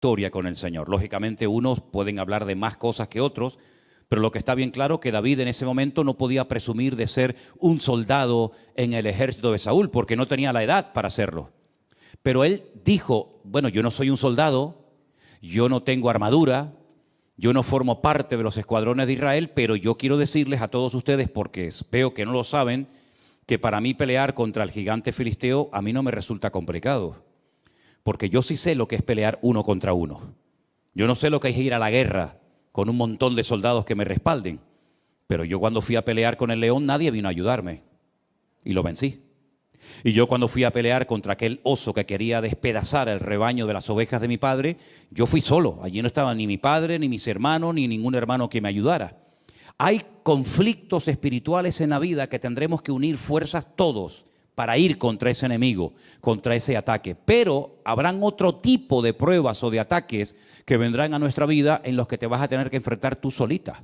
historia con el Señor. Lógicamente unos pueden hablar de más cosas que otros, pero lo que está bien claro es que David en ese momento no podía presumir de ser un soldado en el ejército de Saúl, porque no tenía la edad para hacerlo. Pero él dijo, bueno, yo no soy un soldado, yo no tengo armadura, yo no formo parte de los escuadrones de Israel, pero yo quiero decirles a todos ustedes, porque veo que no lo saben, que para mí pelear contra el gigante filisteo a mí no me resulta complicado. Porque yo sí sé lo que es pelear uno contra uno. Yo no sé lo que es ir a la guerra con un montón de soldados que me respalden. Pero yo cuando fui a pelear con el león, nadie vino a ayudarme. Y lo vencí. Y yo cuando fui a pelear contra aquel oso que quería despedazar el rebaño de las ovejas de mi padre, yo fui solo. Allí no estaba ni mi padre, ni mis hermanos, ni ningún hermano que me ayudara. Hay conflictos espirituales en la vida que tendremos que unir fuerzas todos para ir contra ese enemigo, contra ese ataque. Pero habrán otro tipo de pruebas o de ataques que vendrán a nuestra vida en los que te vas a tener que enfrentar tú solita.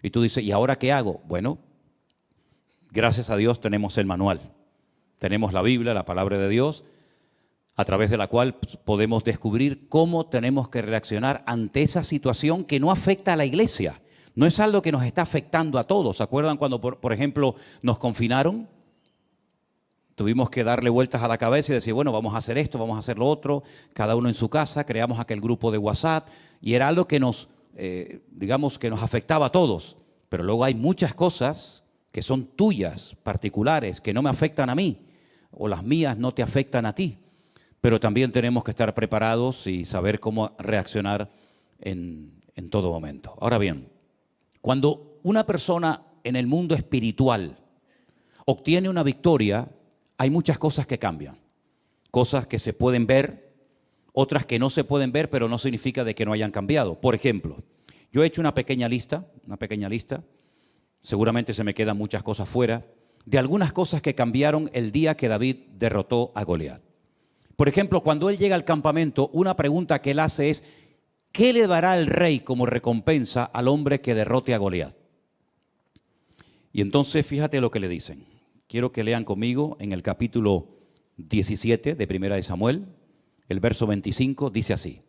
Y tú dices, ¿y ahora qué hago? Bueno, gracias a Dios tenemos el manual. Tenemos la Biblia, la palabra de Dios, a través de la cual podemos descubrir cómo tenemos que reaccionar ante esa situación que no afecta a la iglesia. No es algo que nos está afectando a todos. ¿Se acuerdan cuando, por ejemplo, nos confinaron? Tuvimos que darle vueltas a la cabeza y decir, bueno, vamos a hacer esto, vamos a hacer lo otro, cada uno en su casa, creamos aquel grupo de WhatsApp y era algo que digamos que nos afectaba a todos. Pero luego hay muchas cosas que son tuyas, particulares, que no me afectan a mí o las mías no te afectan a ti. Pero también tenemos que estar preparados y saber cómo reaccionar en todo momento. Ahora bien, cuando una persona en el mundo espiritual obtiene una victoria, hay muchas cosas que cambian, cosas que se pueden ver, otras que no se pueden ver, pero no significa de que no hayan cambiado. Por ejemplo, yo he hecho una pequeña lista, seguramente se me quedan muchas cosas fuera, de algunas cosas que cambiaron el día que David derrotó a Goliat. Por ejemplo, cuando él llega al campamento, una pregunta que él hace es, ¿qué le dará el rey como recompensa al hombre que derrote a Goliat? Y entonces fíjate lo que le dicen. Quiero que lean conmigo en el capítulo 17 de Primera de Samuel, el verso 25, dice así.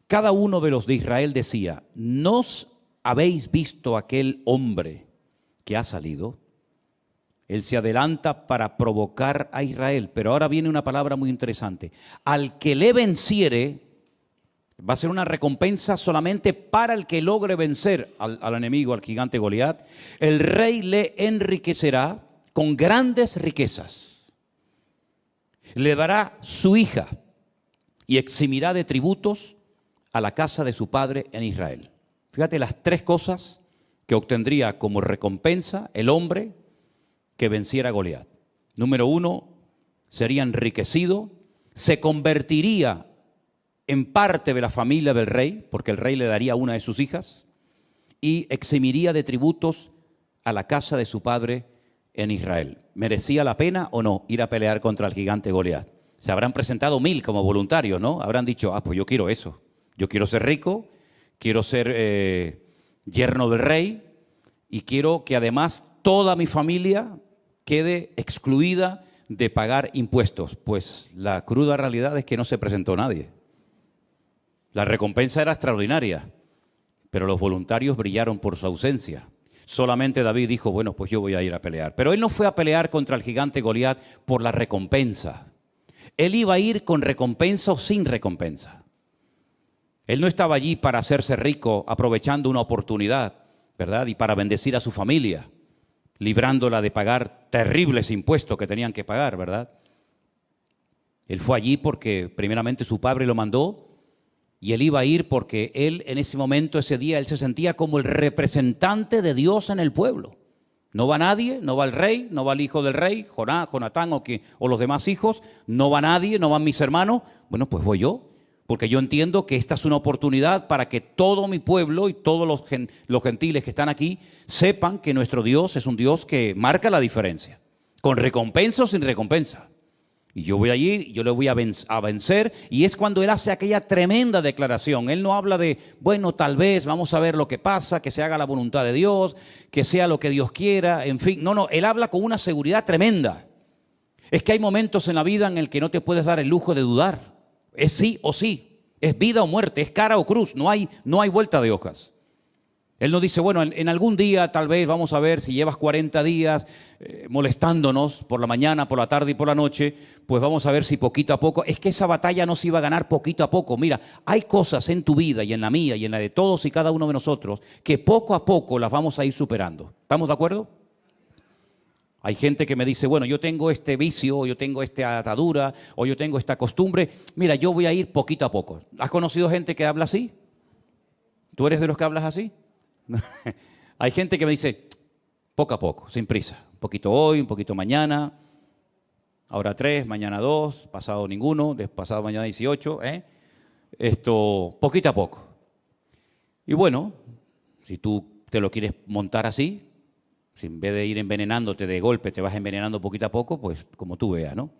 Cada uno de los de Israel decía, ¿nos habéis visto aquel hombre que ha salido? Él se adelanta para provocar a Israel, pero ahora viene una palabra muy interesante. Al que le venciere, va a ser una recompensa solamente para el que logre vencer al enemigo, al gigante Goliat. El rey le enriquecerá con grandes riquezas. Le dará su hija y eximirá de tributos a la casa de su padre en Israel. Fíjate las tres cosas que obtendría como recompensa el hombre que venciera a Goliat. Número uno, sería enriquecido, se convertiría en parte de la familia del rey, porque el rey le daría una de sus hijas, y eximiría de tributos a la casa de su padre en Israel. ¿Merecía la pena o no ir a pelear contra el gigante Goliat? Se habrán presentado 1000 como voluntarios, ¿no? Habrán dicho, pues yo quiero eso. Yo quiero ser rico, quiero ser yerno del rey y quiero que además toda mi familia quede excluida de pagar impuestos. Pues la cruda realidad es que no se presentó nadie. La recompensa era extraordinaria, pero los voluntarios brillaron por su ausencia. Solamente David dijo, bueno, pues yo voy a ir a pelear. Pero él no fue a pelear contra el gigante Goliat por la recompensa. Él iba a ir con recompensa o sin recompensa. Él no estaba allí para hacerse rico aprovechando una oportunidad, ¿verdad? Y para bendecir a su familia, librándola de pagar terribles impuestos que tenían que pagar, ¿verdad? Él fue allí porque primeramente su padre lo mandó. Y él iba a ir porque él en ese momento, ese día, él se sentía como el representante de Dios en el pueblo. No va nadie, no va el rey, no va el hijo del rey, Jonatán o los demás hijos, no va nadie, no van mis hermanos. Bueno, pues voy yo, porque yo entiendo que esta es una oportunidad para que todo mi pueblo y todos los gentiles que están aquí sepan que nuestro Dios es un Dios que marca la diferencia, con recompensa o sin recompensa. Y yo voy allí, yo le voy a vencer. Y es cuando él hace aquella tremenda declaración. Él no habla de, bueno, tal vez, vamos a ver lo que pasa, que se haga la voluntad de Dios, que sea lo que Dios quiera, en fin. No, él habla con una seguridad tremenda. Es que hay momentos en la vida en el que no te puedes dar el lujo de dudar. Es sí o sí, es vida o muerte, es cara o cruz, no hay vuelta de hojas. Él nos dice, bueno, en algún día tal vez vamos a ver si llevas 40 días molestándonos por la mañana, por la tarde y por la noche, pues vamos a ver si poquito a poco, es que esa batalla no se iba a ganar poquito a poco. Mira, hay cosas en tu vida y en la mía y en la de todos y cada uno de nosotros que poco a poco las vamos a ir superando. ¿Estamos de acuerdo? Hay gente que me dice, bueno, yo tengo este vicio, o yo tengo esta atadura, o yo tengo esta costumbre. Mira, yo voy a ir poquito a poco. ¿Has conocido gente que habla así? ¿Tú eres de los que hablas así? Hay gente que me dice, poco a poco, sin prisa. Un poquito hoy, un poquito mañana. Ahora 3, mañana 2, pasado ninguno, pasado mañana 18. Poquito a poco. Y bueno, si tú te lo quieres montar así, si en vez de ir envenenándote de golpe te vas envenenando poquito a poco, pues como tú veas, ¿no?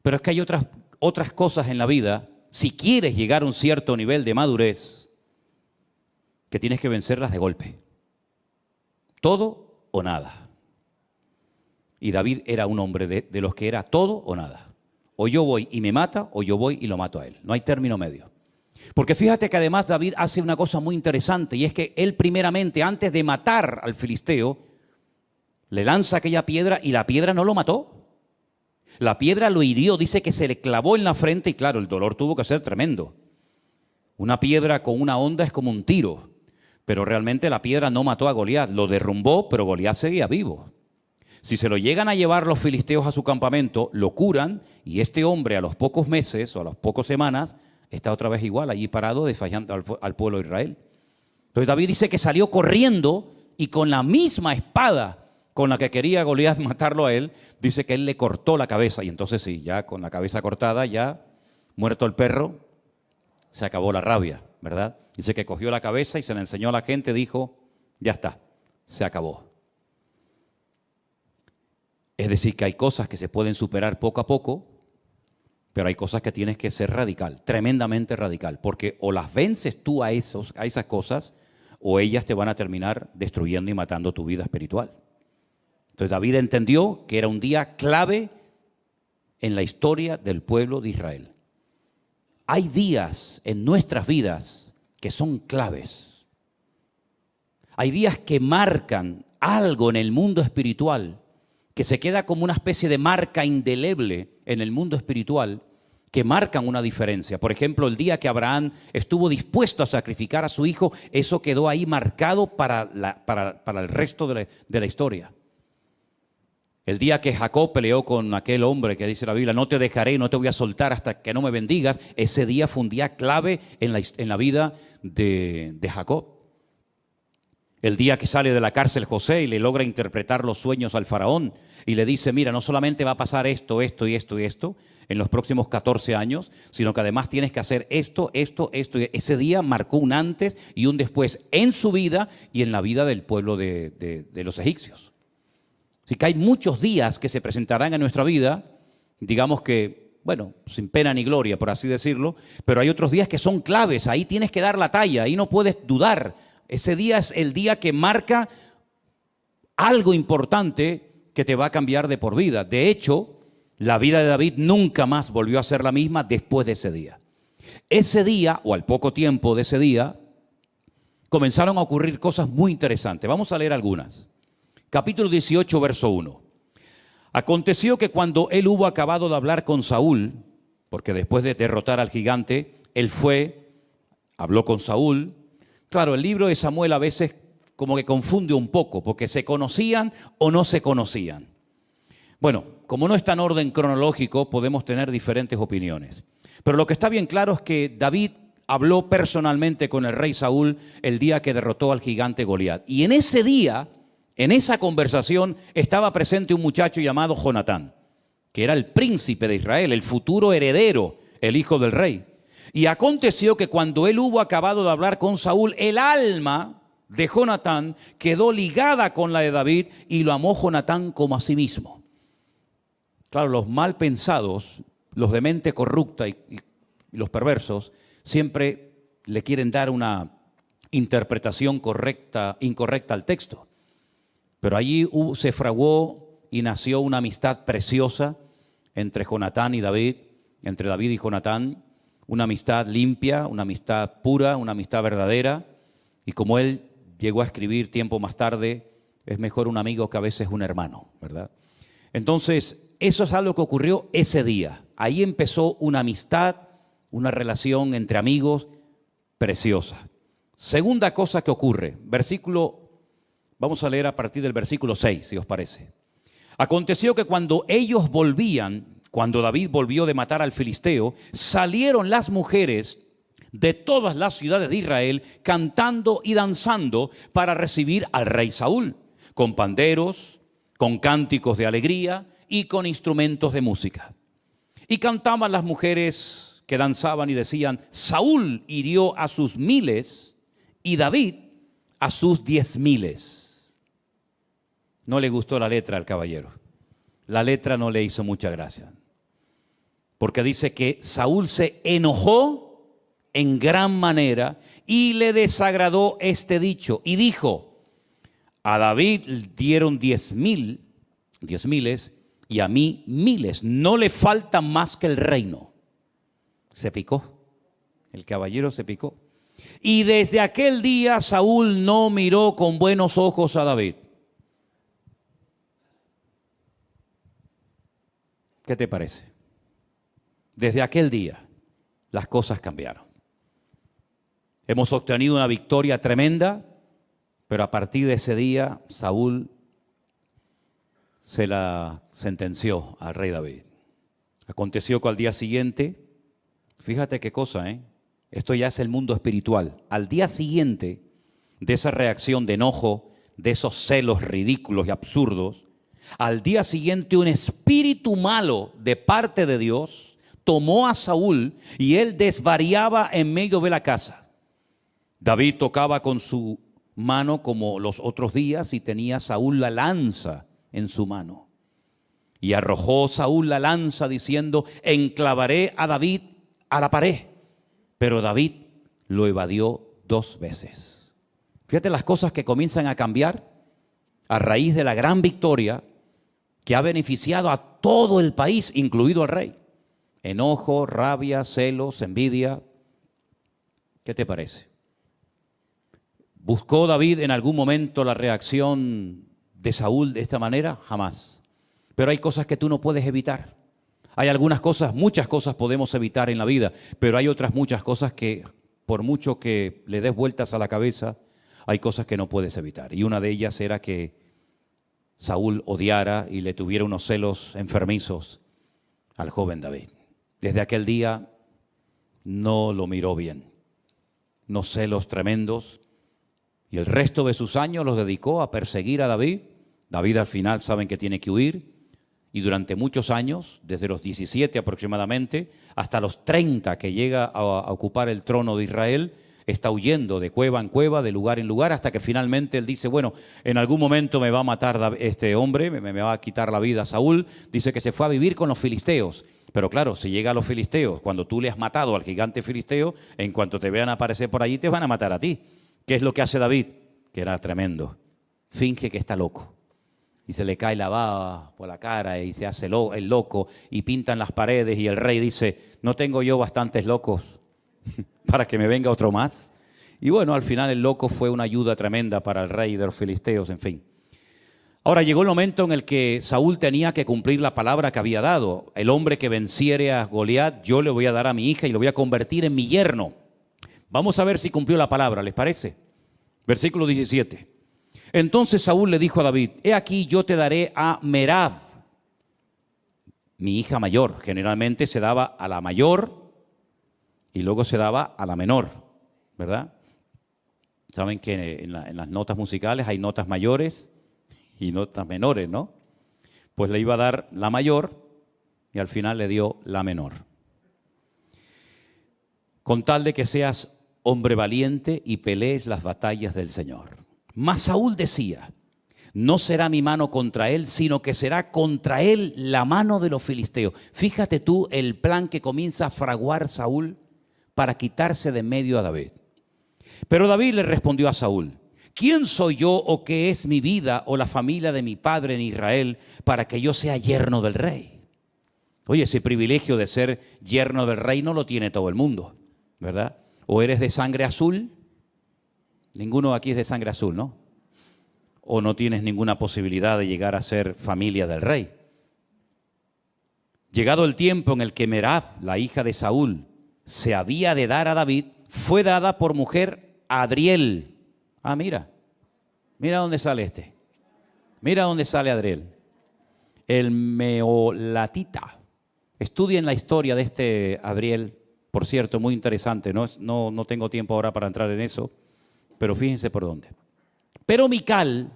Pero es que hay otras cosas en la vida, si quieres llegar a un cierto nivel de madurez, que tienes que vencerlas de golpe. Todo o nada. Y David era un hombre de los que era todo o nada. O yo voy y me mata, o yo voy y lo mato a él. No hay término medio. Porque fíjate que además David hace una cosa muy interesante, y es que él primeramente, antes de matar al filisteo, le lanza aquella piedra y la piedra no lo mató. La piedra lo hirió, dice que se le clavó en la frente y claro, el dolor tuvo que ser tremendo. Una piedra con una honda es como un tiro, pero realmente la piedra no mató a Goliat, lo derrumbó, pero Goliat seguía vivo. Si se lo llegan a llevar los filisteos a su campamento, lo curan y este hombre a los pocos meses o a las pocas semanas está otra vez igual, allí parado, desfallando al pueblo de Israel. Entonces David dice que salió corriendo y con la misma espada con la que quería Goliat matarlo a él, dice que él le cortó la cabeza. Y entonces sí, ya con la cabeza cortada, ya muerto el perro, se acabó la rabia, ¿verdad? Dice que cogió la cabeza y se la enseñó a la gente, dijo, ya está, se acabó. Es decir, que hay cosas que se pueden superar poco a poco, pero hay cosas que tienes que ser radical, tremendamente radical, porque o las vences tú a esas cosas, o ellas te van a terminar destruyendo y matando tu vida espiritual. Entonces David entendió que era un día clave en la historia del pueblo de Israel. Hay días en nuestras vidas que son claves. Hay días que marcan algo en el mundo espiritual, que se queda como una especie de marca indeleble en el mundo espiritual, que marcan una diferencia. Por ejemplo, el día que Abraham estuvo dispuesto a sacrificar a su hijo, eso quedó ahí marcado para el resto de la historia. El día que Jacob peleó con aquel hombre que dice la Biblia, no te dejaré, no te voy a soltar hasta que no me bendigas, ese día fue un día clave en la vida de Jacob. El día que sale de la cárcel José y le logra interpretar los sueños al faraón y le dice, mira, no solamente va a pasar esto, esto y esto y esto en los próximos 14 años, sino que además tienes que hacer esto, esto, esto. Ese día marcó un antes y un después en su vida y en la vida del pueblo de los egipcios. Así que hay muchos días que se presentarán en nuestra vida, digamos que, bueno, sin pena ni gloria, por así decirlo, pero hay otros días que son claves, ahí tienes que dar la talla, ahí no puedes dudar. Ese día es el día que marca algo importante que te va a cambiar de por vida. De hecho, la vida de David nunca más volvió a ser la misma después de ese día. Ese día, o al poco tiempo de ese día, comenzaron a ocurrir cosas muy interesantes. Vamos a leer algunas. Capítulo 18, verso 1. Aconteció que cuando él hubo acabado de hablar con Saúl, porque después de derrotar al gigante, él fue, habló con Saúl. Claro, el libro de Samuel a veces como que confunde un poco, porque se conocían o no se conocían. Bueno, como no está en orden cronológico, podemos tener diferentes opiniones. Pero lo que está bien claro es que David habló personalmente con el rey Saúl el día que derrotó al gigante Goliat. Y en ese día, en esa conversación, estaba presente un muchacho llamado Jonatán, que era el príncipe de Israel, el futuro heredero, el hijo del rey. Y aconteció que cuando él hubo acabado de hablar con Saúl, el alma de Jonatán quedó ligada con la de David y lo amó Jonatán como a sí mismo. Claro, los mal pensados, los de mente corrupta y los perversos, siempre le quieren dar una interpretación incorrecta al texto. Pero allí se fraguó y nació una amistad preciosa entre Jonatán y David. entre David y Jonatán, una amistad limpia, una amistad pura, una amistad verdadera. Y como él llegó a escribir tiempo más tarde, es mejor un amigo que a veces un hermano, ¿verdad? Entonces, eso es algo que ocurrió ese día. Ahí empezó una amistad, una relación entre amigos preciosa. Segunda cosa que ocurre, vamos a leer a partir del versículo 6, si os parece. Aconteció que cuando ellos volvían, cuando David volvió de matar al filisteo, salieron las mujeres de todas las ciudades de Israel cantando y danzando para recibir al rey Saúl, con panderos, con cánticos de alegría y con instrumentos de música. Y cantaban las mujeres que danzaban y decían: Saúl hirió a sus 1000 y David a sus 10,000. No le gustó la letra al caballero. La letra no le hizo mucha gracia. Porque dice que Saúl se enojó en gran manera y le desagradó este dicho. Y dijo: a David dieron 10,000 y a mí 1000. No le falta más que el reino. Se picó. El caballero se picó. Y desde aquel día Saúl no miró con buenos ojos a David. ¿Qué te parece? Desde aquel día las cosas cambiaron. Hemos obtenido una victoria tremenda, pero a partir de ese día Saúl se la sentenció al rey David. Aconteció que al día siguiente, fíjate qué cosa, esto ya es el mundo espiritual. Al día siguiente de esa reacción de enojo, de esos celos ridículos y absurdos, al día siguiente un espíritu malo de parte de Dios tomó a Saúl y él desvariaba en medio de la casa. David tocaba con su mano como los otros días y tenía Saúl la lanza en su mano. Y arrojó Saúl la lanza diciendo: enclavaré a David a la pared. Pero David lo evadió 2 veces. Fíjate las cosas que comienzan a cambiar a raíz de la gran victoria que ha beneficiado a todo el país, incluido al rey. Enojo, rabia, celos, envidia. ¿Qué te parece? ¿Buscó David en algún momento la reacción de Saúl de esta manera? Jamás. Pero hay cosas que tú no puedes evitar. Hay algunas cosas, muchas cosas podemos evitar en la vida, pero hay otras muchas cosas que, por mucho que le des vueltas a la cabeza, hay cosas que no puedes evitar. Y una de ellas era que Saúl odiara y le tuviera unos celos enfermizos al joven David. Desde aquel día no lo miró bien. Unos celos tremendos. Y el resto de sus años los dedicó a perseguir a David. David al final saben que tiene que huir. Y durante muchos años, desde los 17 aproximadamente, hasta los 30 que llega a ocupar el trono de Israel, está huyendo de cueva en cueva, de lugar en lugar, hasta que finalmente él dice: bueno, en algún momento me va a matar este hombre, me va a quitar la vida a Saúl. Dice que se fue a vivir con los filisteos. Pero claro, si llega a los filisteos, cuando tú le has matado al gigante filisteo, en cuanto te vean aparecer por allí, te van a matar a ti. ¿Qué es lo que hace David? Que era tremendo. Finge que está loco. Y se le cae la baba por la cara y se hace el loco y pintan las paredes y el rey dice: ¿no tengo yo bastantes locos para que me venga otro más? Y bueno, al final el loco fue una ayuda tremenda para el rey de los filisteos, en fin. Ahora llegó el momento en el que Saúl tenía que cumplir la palabra que había dado. El hombre que venciere a Goliat, yo le voy a dar a mi hija y lo voy a convertir en mi yerno. Vamos a ver si cumplió la palabra, ¿les parece? Versículo 17. Entonces Saúl le dijo a David: he aquí yo te daré a Merab, mi hija mayor. Generalmente se daba a la mayor y luego se daba a la menor, ¿verdad? Saben que en las notas musicales hay notas mayores y notas menores, ¿no? Pues le iba a dar la mayor y al final le dio la menor. Con tal de que seas hombre valiente y pelees las batallas del Señor. Mas Saúl decía: no será mi mano contra él, sino que será contra él la mano de los filisteos. Fíjate tú el plan que comienza a fraguar Saúl para quitarse de medio a David. Pero David le respondió a Saúl: ¿quién soy yo o qué es mi vida o la familia de mi padre en Israel para que yo sea yerno del rey? Oye, ese privilegio de ser yerno del rey no lo tiene todo el mundo, ¿verdad? ¿O eres de sangre azul? Ninguno aquí es de sangre azul, ¿no? ¿O no tienes ninguna posibilidad de llegar a ser familia del rey? Llegado el tiempo en el que Merab, la hija de Saúl, se había de dar a David, fue dada por mujer a Adriel. Ah, mira dónde sale este. Mira dónde sale Adriel. El meolatita. Estudien la historia de este Adriel, por cierto, muy interesante. No tengo tiempo ahora para entrar en eso, pero fíjense por dónde. Pero Mical,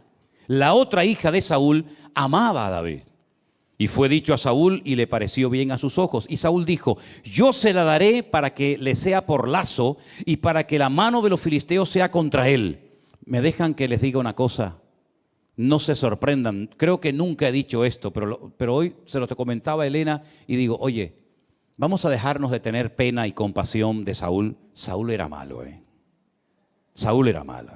la otra hija de Saúl, amaba a David. Y fue dicho a Saúl y le pareció bien a sus ojos. Y Saúl dijo, yo se la daré para que le sea por lazo y para que la mano de los filisteos sea contra él. ¿Me dejan que les diga una cosa? No se sorprendan. Creo que nunca he dicho esto, pero hoy se lo comentaba a Elena y digo, oye, vamos a dejarnos de tener pena y compasión de Saúl. Saúl era malo, Saúl era malo,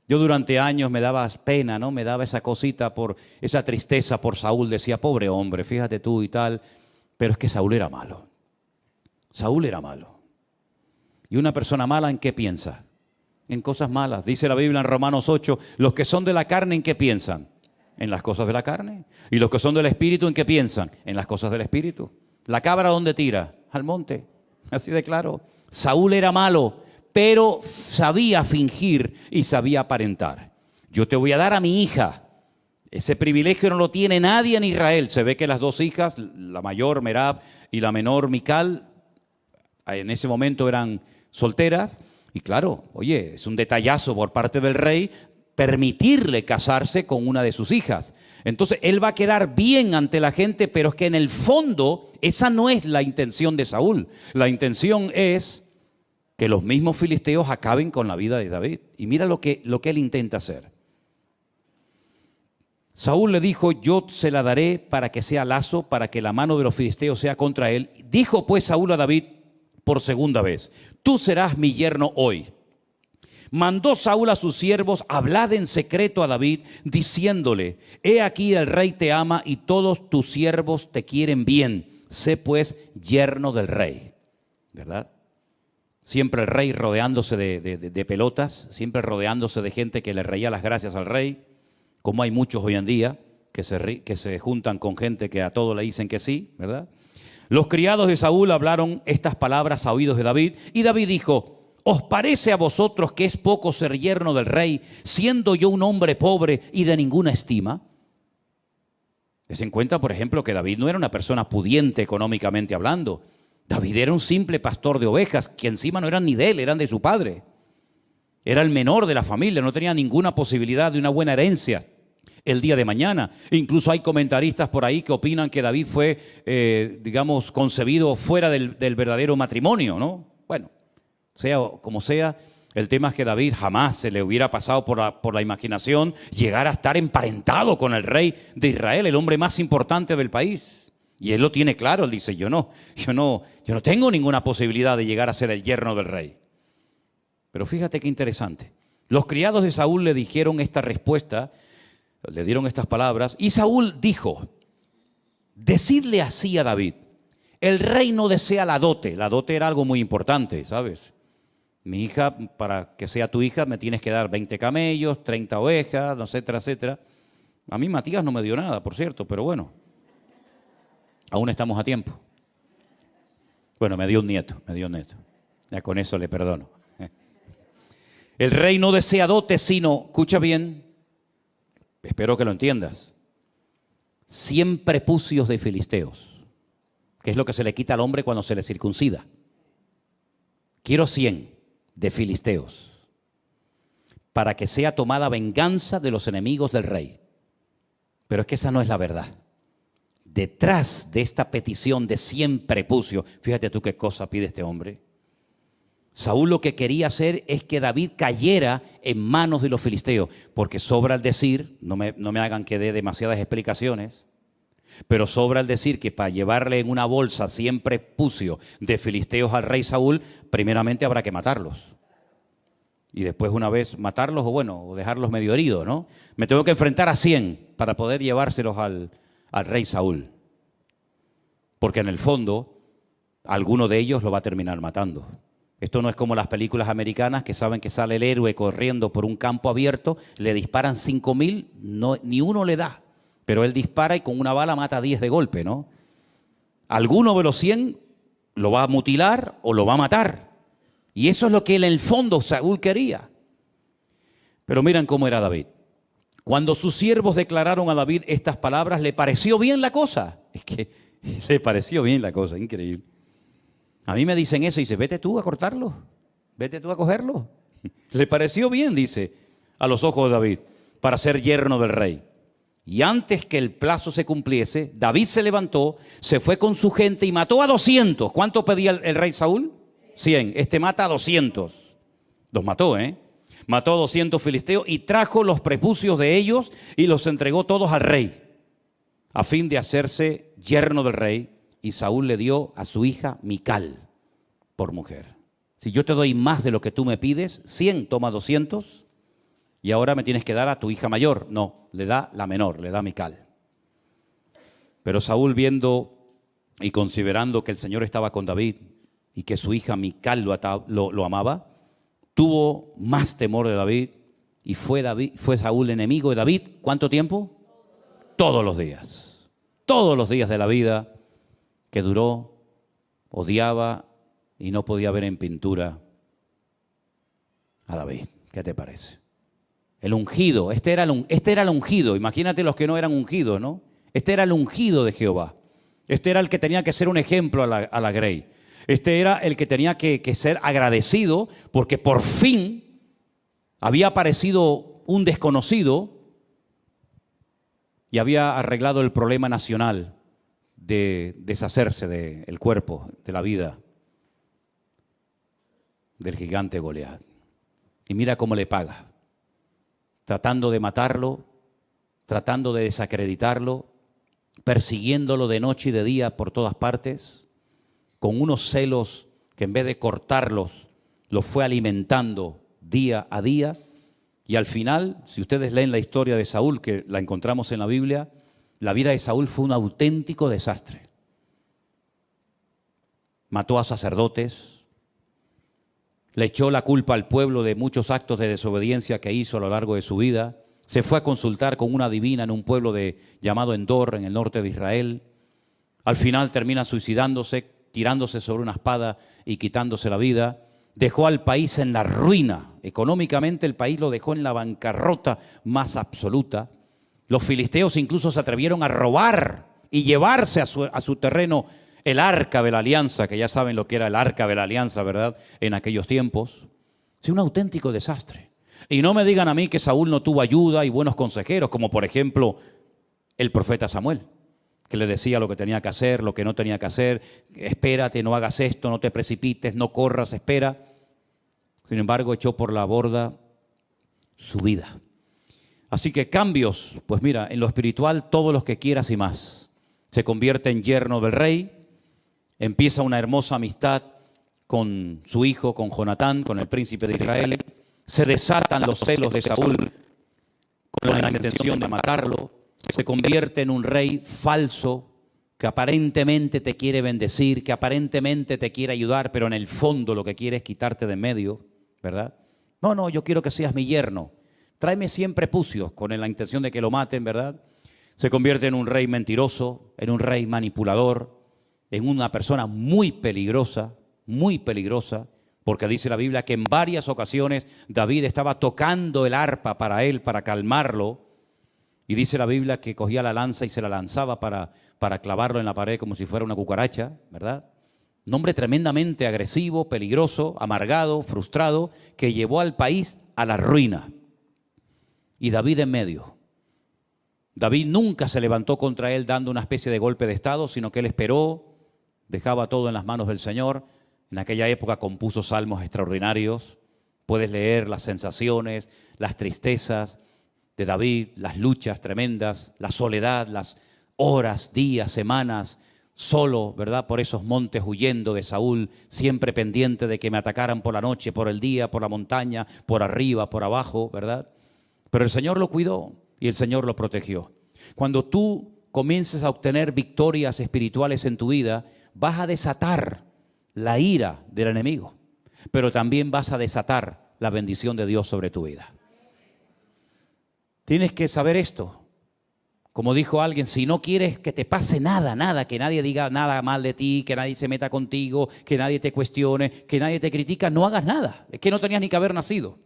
Yo durante años me daba pena, ¿no? Me daba esa cosita, por esa tristeza por Saúl. Decía, pobre hombre, fíjate tú y tal. Pero es que Saúl era malo. Saúl era malo. ¿Y una persona mala en qué piensa? En cosas malas. Dice la Biblia en Romanos 8, los que son de la carne, ¿en qué piensan? En las cosas de la carne. Y los que son del Espíritu, ¿en qué piensan? En las cosas del Espíritu. ¿La cabra dónde tira? Al monte. Así de claro. Saúl era malo, pero sabía fingir y sabía aparentar. Yo te voy a dar a mi hija. Ese privilegio no lo tiene nadie en Israel. Se ve que las dos hijas, la mayor Merab y la menor Mical, en ese momento eran solteras. Y claro, oye, es un detallazo por parte del rey permitirle casarse con una de sus hijas. Entonces él va a quedar bien ante la gente, pero es que en el fondo esa no es la intención de Saúl. La intención es que los mismos filisteos acaben con la vida de David. Y mira lo que él intenta hacer. Saúl le dijo, yo se la daré para que sea lazo, para que la mano de los filisteos sea contra él. Dijo pues Saúl a David por segunda vez, tú serás mi yerno hoy. Mandó Saúl a sus siervos, hablad en secreto a David, diciéndole, he aquí el rey te ama y todos tus siervos te quieren bien. Sé pues yerno del rey. ¿Verdad? Siempre el rey rodeándose de pelotas, siempre rodeándose de gente que le reía las gracias al rey, como hay muchos hoy en día que se juntan con gente que a todo le dicen que sí, ¿verdad? Los criados de Saúl hablaron estas palabras a oídos de David, y David dijo, ¿os parece a vosotros que es poco ser yerno del rey, siendo yo un hombre pobre y de ninguna estima? Des en cuenta, por ejemplo, que David no era una persona pudiente económicamente hablando. David era un simple pastor de ovejas, que encima no eran ni de él, eran de su padre. Era el menor de la familia, no tenía ninguna posibilidad de una buena herencia el día de mañana. Incluso hay comentaristas por ahí que opinan que David fue, concebido fuera del verdadero matrimonio, ¿no? Bueno, sea como sea, el tema es que David jamás se le hubiera pasado por la imaginación llegar a estar emparentado con el rey de Israel, el hombre más importante del país. Y él lo tiene claro, él dice, yo no tengo ninguna posibilidad de llegar a ser el yerno del rey. Pero fíjate qué interesante. Los criados de Saúl le dijeron esta respuesta, le dieron estas palabras, y Saúl dijo, decidle así a David, el rey no desea la dote. La dote era algo muy importante, ¿sabes? Mi hija, para que sea tu hija, me tienes que dar 20 camellos, 30 ovejas, etcétera, etcétera. A mí Matías no me dio nada, por cierto, pero bueno, aún estamos a tiempo. Bueno, me dio un nieto. Ya con eso le perdono. El rey no desea dote, sino, escucha bien, espero que lo entiendas, 100 prepucios de filisteos, que es lo que se le quita al hombre cuando se le circuncida. Quiero 100 de filisteos, para que sea tomada venganza de los enemigos del rey. Pero es que esa no es la verdad. Detrás de esta petición de 100 prepucios, fíjate tú qué cosa pide este hombre. Saúl lo que quería hacer es que David cayera en manos de los filisteos, porque sobra el decir, no me hagan que dé demasiadas explicaciones, pero sobra el decir que para llevarle en una bolsa 100 prepucios de filisteos al rey Saúl, primeramente habrá que matarlos. Y después una vez matarlos o dejarlos medio heridos, ¿no? Me tengo que enfrentar a 100 para poder llevárselos al rey Saúl. porque en el fondo alguno de ellos lo va a terminar matando. Esto no es como las películas americanas que saben que sale el héroe corriendo por un campo abierto, le disparan 5.000, no, ni uno le da, pero él dispara y con una bala mata a 10 de golpe, ¿no? Alguno de los 100 lo va a mutilar o lo va a matar. Y eso es lo que en el fondo Saúl quería. Pero miren cómo era David. Cuando sus siervos declararon a David estas palabras, le pareció bien la cosa. Es que le pareció bien la cosa, increíble. A mí me dicen eso y dice, vete tú a cortarlo, vete tú a cogerlo. Le pareció bien, dice, a los ojos de David, para ser yerno del rey. Y antes que el plazo se cumpliese, David se levantó, se fue con su gente y mató a 200. ¿Cuánto pedía el rey Saúl? 100. Este mata a 200. Los mató, ¿eh? Mató a 200 filisteos y trajo los prepucios de ellos y los entregó todos al rey, a fin de hacerse yerno del rey. Y Saúl le dio a su hija Mical por mujer. Si yo te doy más de lo que tú me pides, 100, toma 200, y ahora me tienes que dar a tu hija mayor. No, le da la menor, le da a Mical. Pero Saúl, viendo y considerando que el Señor estaba con David y que su hija Mical lo amaba, tuvo más temor de David y fue Saúl enemigo de David. ¿Cuánto tiempo? Todos los días. Todos los días de la vida que duró, odiaba y no podía ver en pintura a David. ¿Qué te parece? El ungido, este era el ungido. Imagínate los que no eran ungidos, ¿no? Este era el ungido de Jehová. Este era el que tenía que ser un ejemplo a la grey. Este era el que tenía que ser agradecido porque por fin había aparecido un desconocido y había arreglado el problema nacional de deshacerse del cuerpo, de la vida del gigante Goliat. Y mira cómo le paga, tratando de matarlo, tratando de desacreditarlo, persiguiéndolo de noche y de día por todas partes, con unos celos que en vez de cortarlos, los fue alimentando día a día. Y al final, si ustedes leen la historia de Saúl, que la encontramos en la Biblia, la vida de Saúl fue un auténtico desastre. Mató a sacerdotes, le echó la culpa al pueblo de muchos actos de desobediencia que hizo a lo largo de su vida. Se fue a consultar con una adivina en un pueblo llamado Endor, en el norte de Israel. Al final termina suicidándose, tirándose sobre una espada y quitándose la vida. Dejó al país en la ruina. Económicamente el país lo dejó en la bancarrota más absoluta. Los filisteos incluso se atrevieron a robar y llevarse a su terreno el arca de la alianza, que ya saben lo que era el arca de la alianza, ¿verdad? En aquellos tiempos. Es un auténtico desastre. Y no me digan a mí que Saúl no tuvo ayuda y buenos consejeros, como por ejemplo el profeta Samuel, que le decía lo que tenía que hacer, lo que no tenía que hacer. Espérate, no hagas esto, no te precipites, no corras, espera. Sin embargo, echó por la borda su vida. Así que cambios, pues mira, en lo espiritual todos los que quieras y más. Se convierte en yerno del rey, empieza una hermosa amistad con su hijo, con Jonatán, con el príncipe de Israel. Se desatan los celos de Saúl con la intención de matarlo. Se convierte en un rey falso que aparentemente te quiere bendecir, que aparentemente te quiere ayudar, pero en el fondo lo que quiere es quitarte de en medio, ¿verdad? No, yo quiero que seas mi yerno. Tráeme 100 prepucios con la intención de que lo maten, ¿verdad? Se convierte en un rey mentiroso, en un rey manipulador, en una persona muy peligrosa, porque dice la Biblia que en varias ocasiones David estaba tocando el arpa para él, para calmarlo, y dice la Biblia que cogía la lanza y se la lanzaba para clavarlo en la pared como si fuera una cucaracha, ¿verdad? Un hombre tremendamente agresivo, peligroso, amargado, frustrado, que llevó al país a la ruina. Y David en medio. David nunca se levantó contra él dando una especie de golpe de estado, sino que él esperó, dejaba todo en las manos del Señor. En aquella época compuso salmos extraordinarios. Puedes leer las sensaciones, las tristezas de David, las luchas tremendas, la soledad, las horas, días, semanas, solo, ¿verdad? Por esos montes huyendo de Saúl, siempre pendiente de que me atacaran por la noche, por el día, por la montaña, por arriba, por abajo, ¿verdad? Pero el Señor lo cuidó y el Señor lo protegió. Cuando tú comiences a obtener victorias espirituales en tu vida, vas a desatar la ira del enemigo, pero también vas a desatar la bendición de Dios sobre tu vida. Tienes que saber esto. Como dijo alguien, si no quieres que te pase nada, que nadie diga nada mal de ti, que nadie se meta contigo, que nadie te cuestione, que nadie te critica, no hagas nada. Es que no tenías ni que haber nacido.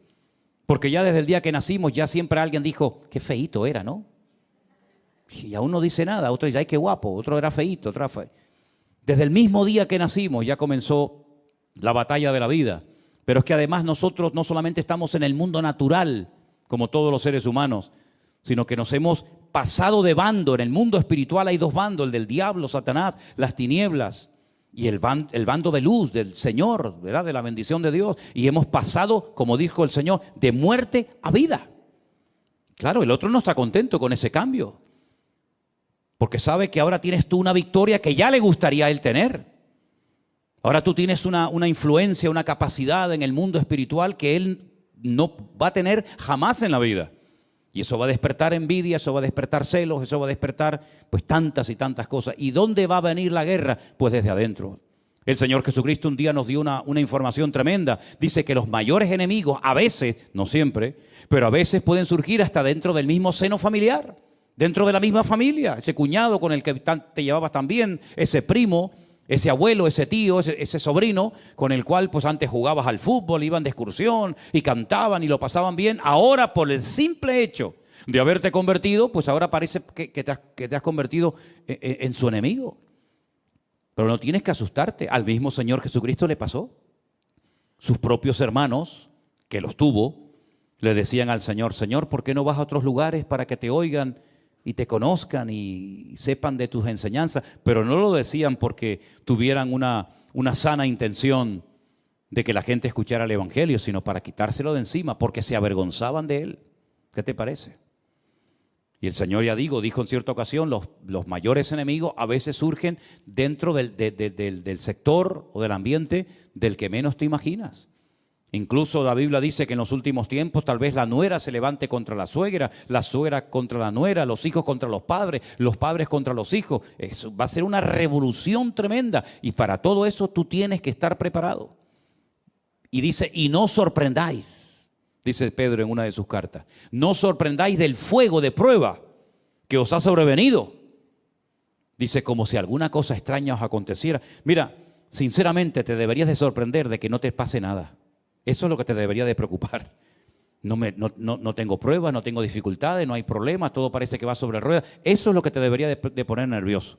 Porque ya desde el día que nacimos, ya siempre alguien dijo, qué feíto era, ¿no? Y aún no dice nada, otro dice, ay, qué guapo, otro era feíto, otro era feo. Desde el mismo día que nacimos ya comenzó la batalla de la vida. Pero es que además nosotros no solamente estamos en el mundo natural, como todos los seres humanos, sino que nos hemos pasado de bando. En el mundo espiritual hay dos bandos, el del diablo, Satanás, las tinieblas, y el bando de luz, del Señor, ¿verdad? De la bendición de Dios. Y hemos pasado, como dijo el Señor, de muerte a vida. Claro, el otro no está contento con ese cambio, porque sabe que ahora tienes tú una victoria que ya le gustaría a él tener. Ahora tú tienes una influencia, una capacidad en el mundo espiritual que él no va a tener jamás en la vida. Y eso va a despertar envidia, eso va a despertar celos, eso va a despertar pues tantas y tantas cosas. ¿Y dónde va a venir la guerra? Pues desde adentro. El Señor Jesucristo un día nos dio una información tremenda. Dice que los mayores enemigos a veces, no siempre, pero a veces pueden surgir hasta dentro del mismo seno familiar. Dentro de la misma familia. Ese cuñado con el que te llevabas tan bien, ese primo, ese abuelo, ese tío, ese sobrino con el cual pues antes jugabas al fútbol, iban de excursión y cantaban y lo pasaban bien. Ahora por el simple hecho de haberte convertido, pues ahora parece que te has convertido en su enemigo. Pero no tienes que asustarte. Al mismo Señor Jesucristo le pasó. Sus propios hermanos, que los tuvo, le decían al Señor, Señor, ¿por qué no vas a otros lugares para que te oigan y te conozcan y sepan de tus enseñanzas? Pero no lo decían porque tuvieran una sana intención de que la gente escuchara el Evangelio, sino para quitárselo de encima, porque se avergonzaban de él. ¿Qué te parece? Y el Señor, ya dijo en cierta ocasión, los mayores enemigos a veces surgen dentro del sector o del ambiente del que menos te imaginas. Incluso la Biblia dice que en los últimos tiempos tal vez la nuera se levante contra la suegra contra la nuera, los hijos contra los padres contra los hijos. Eso va a ser una revolución tremenda y para todo eso tú tienes que estar preparado. Y dice, y no sorprendáis, dice Pedro en una de sus cartas, no sorprendáis del fuego de prueba que os ha sobrevenido. Dice, como si alguna cosa extraña os aconteciera. Mira, sinceramente te deberías de sorprender de que no te pase nada. Eso es lo que te debería de preocupar. No tengo pruebas, no tengo dificultades, no hay problemas, todo parece que va sobre ruedas. Eso es lo que te debería de poner nervioso.